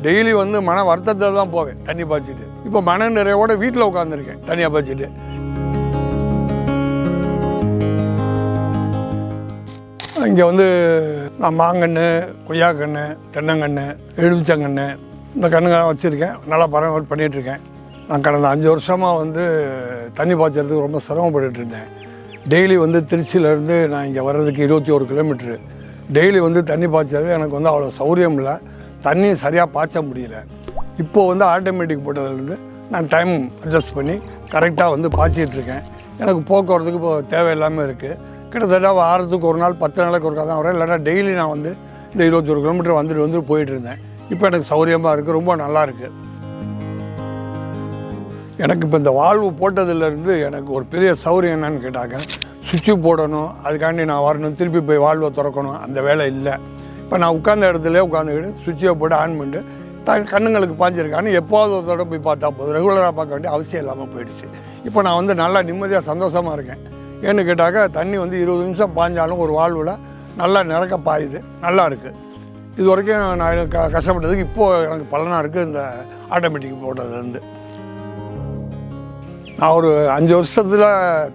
Daily வந்து மன வருத்தத்தில் தான் போவேன் தண்ணி பாய்ச்சிட்டு. இப்போ மன நிறைவோட வீட்டில் உட்காந்துருக்கேன் தண்ணியாக பாய்ச்சிட்டு. இங்கே வந்து நான் மாங்கன்று, கொய்யாக்கன்று, தென்னங்கன்று, எலுமிச்சங்கன்று இந்த கன்றுங்கள்லாம் வச்சுருக்கேன். நல்லா பராமரிப்பு பண்ணிகிட்ருக்கேன். நான் கடந்த 5 வருஷமாக வந்து தண்ணி பாய்ச்சறதுக்கு ரொம்ப சிரமப்பட்டுட்டு இருந்தேன். டெய்லி வந்து திருச்சியிலேருந்து நான் இங்கே வர்றதுக்கு 21 கிலோமீட்ரு. டெய்லி வந்து தண்ணி பாய்ச்சறது எனக்கு வந்து அவ்வளோ சௌரியம் இல்லை. தண்ணி சரியாக பாய்ச்ச முடியல. இப்போது வந்து ஆட்டோமேட்டிக் போட்டதுலேருந்து நான் டைம் அட்ஜஸ்ட் பண்ணி கரெக்டாக வந்து பாய்ச்சிட்ருக்கேன். எனக்கு போக்குவரத்துக்கு இப்போ தேவையில்லாமல் இருக்குது. கிட்டத்தட்ட வாரத்துக்கு ஒரு நாள் 10 நாளைக்கு ஒருக்கா தான் வரேன். இல்லைனா டெய்லி நான் வந்து இந்த 21 கிலோமீட்டர் வந்துட்டு போயிட்டு இருந்தேன். இப்போ எனக்கு சௌரியமாக இருக்குது, ரொம்ப நல்லாயிருக்கு. எனக்கு இப்போ இந்த வால்வு போட்டதுலேருந்து எனக்கு ஒரு பெரிய சௌரியம் என்னன்னு கேட்டாங்க, சுவிட்சு போடணும், அதுக்காண்டி நான் வரணும், திருப்பி போய் வால்வை திறக்கணும், அந்த வேலை இல்லை. இப்போ நான் உட்காந்த இடத்துல உட்காந்துக்கிட்டு சுவிட்சை போட்டு ஆன் பண்ணிட்டு கண்ணுங்களுக்கு பாய்ச்சிருக்கான்னு எப்போது ஒரு தடவை போய் பார்த்தா போதும். ரெகுலராக பார்க்க வேண்டிய அவசியம் இல்லாமல் போயிடுச்சு. இப்போ நான் வந்து நல்லா நிம்மதியாக சந்தோஷமாக இருக்கேன். ஏன்னு கேட்டாக்க தண்ணி வந்து 20 நிமிஷம் பாய்ஞ்சாலும் ஒரு வால்வில் நல்லா நிறக்க பாயுது, நல்லா இருக்குது. இது வரைக்கும் நான் கஷ்டப்பட்டதுக்கு இப்போது எனக்கு பலனாக இருக்குது இந்த ஆட்டோமேட்டிக் போட்டதுலேருந்து. நான் ஒரு 5 வருஷத்தில்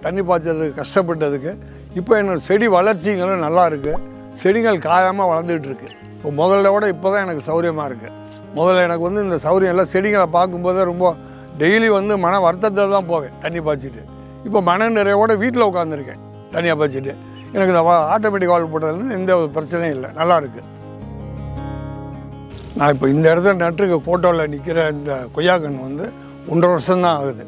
தண்ணி பாய்ச்சறதுக்கு கஷ்டப்பட்டதுக்கு இப்போ என்னோடய செடி வளர்ச்சிங்களும் நல்லா இருக்குது. செடிகள் காயாமல் வளர்ந்துக்கிட்டு இருக்குது. இப்போ முதல்ல விட இப்போ தான் எனக்கு சௌரியமாக இருக்குது. முதல்ல எனக்கு வந்து இந்த சௌரியம் எல்லாம் செடிகளை பார்க்கும்போதே ரொம்ப டெய்லி வந்து மன வருத்தத்தில் தான் போவேன் தண்ணி பாய்ச்சிட்டு. இப்போ மன நிறைவோட வீட்டில் உட்காந்துருக்கேன் தண்ணியாக பாய்ச்சிட்டு. எனக்கு இந்த ஆட்டோமேட்டிக் வால்வு போட்டதுலேருந்து எந்த பிரச்சனையும் இல்லை, நல்லா இருக்குது. நான் இப்போ இந்த இடத்துல நட்டுருக்க ஃபோட்டோவில் நிற்கிற இந்த கொய்யாக்கன்று வந்து 1.5 வருஷம்தான் ஆகுது.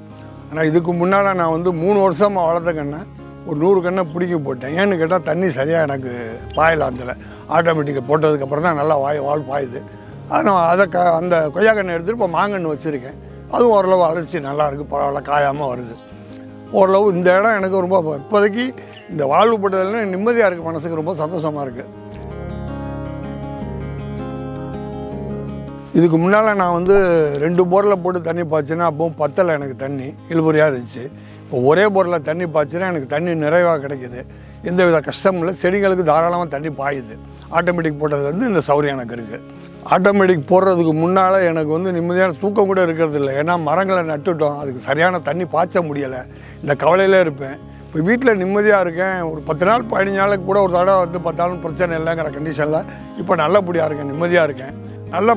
ஆனால் இதுக்கு முன்னால் நான் வந்து 3 வருஷமாக வளர்த்த கண்ணை ஒரு 100 கண்ணை பிடிக்க போட்டேன். ஏன்னு கேட்டால் தண்ணி சரியாக எனக்கு பாயலை. அதில் ஆட்டோமேட்டிக்கை போட்டதுக்கப்புறம் தான் நல்லா வால் பாயுது. அது நான் அந்த கொய்யாக்கண்ணை எடுத்துகிட்டு இப்போ மாங்கன்று வச்சுருக்கேன். அதுவும் ஓரளவு வளர்ச்சி நல்லாயிருக்கு, பரவாயில்ல, காயாமல் வருது ஓரளவு. இந்த இடம் எனக்கு ரொம்ப இப்போதைக்கு இந்த வாழ்வு போட்டதில் நிம்மதியாக இருக்குது, மனசுக்கு ரொம்ப சந்தோஷமாக இருக்குது. இதுக்கு முன்னால் நான் வந்து 2 போரில் போட்டு தண்ணி பாய்ச்சினா அப்போவும் பத்தலை, எனக்கு தண்ணி இழுபறியாக இருந்துச்சு. இப்போ ஒரே போரில் தண்ணி பாய்ச்சினா எனக்கு தண்ணி நிறைவாக கிடைக்கிது, எந்த வித கஷ்டமும் இல்லை. செடிகளுக்கு தாராளமாக தண்ணி பாயுது. ஆட்டோமேட்டிக் போட்டதுலேருந்து இந்த சௌரியம் எனக்கு இருக்குது. ஆட்டோமேட்டிக் போடுறதுக்கு முன்னால் எனக்கு வந்து நிம்மதியான தூக்கம் கூட இருக்கிறது இல்லை. ஏன்னா மரங்களை நட்டுட்டோம், அதுக்கு சரியான தண்ணி பாய்ச்ச முடியலை, இந்த கவலையிலே இருப்பேன். இப்போ வீட்டில் நிம்மதியாக இருக்கேன். ஒரு 10 நாள் 15 நாளுக்கு கூட ஒரு தடவை வந்து 10 நாள் பிரச்சனை இல்லைங்கிற கண்டிஷனில் இப்போ நல்லபடியாக இருக்கேன், நிம்மதியாக இருக்கேன். நல்ல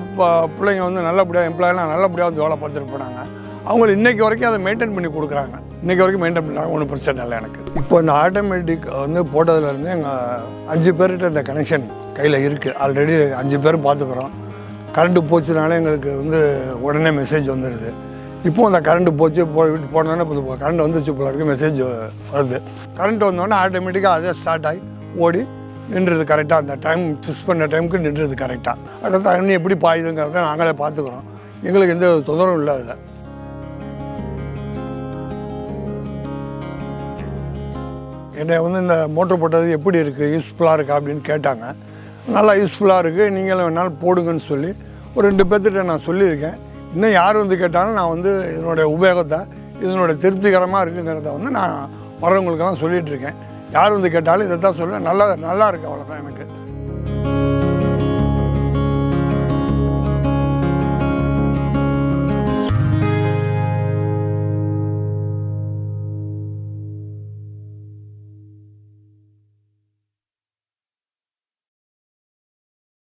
பிள்ளைங்க வந்து நல்லபடியாக எம்ப்ளாயெலாம் நல்லபடியாக வந்து வேலை பார்த்துட்டு போனாங்க. அவங்க இன்றைக்கி வரைக்கும் அதை மெயின்டைன் பண்ணி கொடுக்குறாங்க. இன்றைக்கி வரைக்கும் மெயின்டைன் பண்ணாங்க, ஒன்றும் பிரச்சனை இல்லை எனக்கு. இப்போ இந்த ஆட்டோமேட்டிக் வந்து போட்டதுலேருந்து எங்கள் 5 பேர்கிட்ட இந்த கனெக்ஷன் கையில் இருக்குது. ஆல்ரெடி 5 பேர் பார்த்துக்குறோம். கரண்ட்டு போச்சுனாலே எங்களுக்கு வந்து உடனே மெசேஜ் வந்துடுது. இப்போது அந்த கரண்ட்டு போச்சு போனோன்னே இப்போ கரண்ட் வந்துச்சு போல இருக்குது, மெசேஜ் வருது. கரண்ட் வந்தோடனே ஆட்டோமேட்டிக்காக அதே ஸ்டார்ட் ஆகி ஓடி நின்றுது கரெக்டாக. அந்த டைம் ஃபிக்ஸ் பண்ண டைமுக்கு நின்றுது கரெக்டாக. அதை தண்ணி எப்படி பாயுதுங்கிறத நாங்களே பார்த்துக்குறோம். எங்களுக்கு எந்த தொந்தரவும் இல்லை. அதில் என்னை வந்து இந்த மோட்டர் போட்டது எப்படி இருக்குது, யூஸ்ஃபுல்லாக இருக்கா அப்படின்னு கேட்டாங்க. நல்லா யூஸ்ஃபுல்லாக இருக்குது, நீங்களும் வேணாலும் போடுங்கன்னு சொல்லி ஒரு 2 பேர்த்திட்ட நான் சொல்லியிருக்கேன். இன்னும் யார் வந்து கேட்டாலும் நான் வந்து இதனுடைய உபயோகத்தை, இதனுடைய திருப்திகரமாக இருக்குங்கிறத வந்து நான் வரவங்களுக்கெல்லாம் சொல்லிகிட்ருக்கேன். யார் வந்து கேட்டாலும் இதை தான் சொல்லுவேன். நல்லா இருக்குது, அவ்வளோதான் எனக்கு.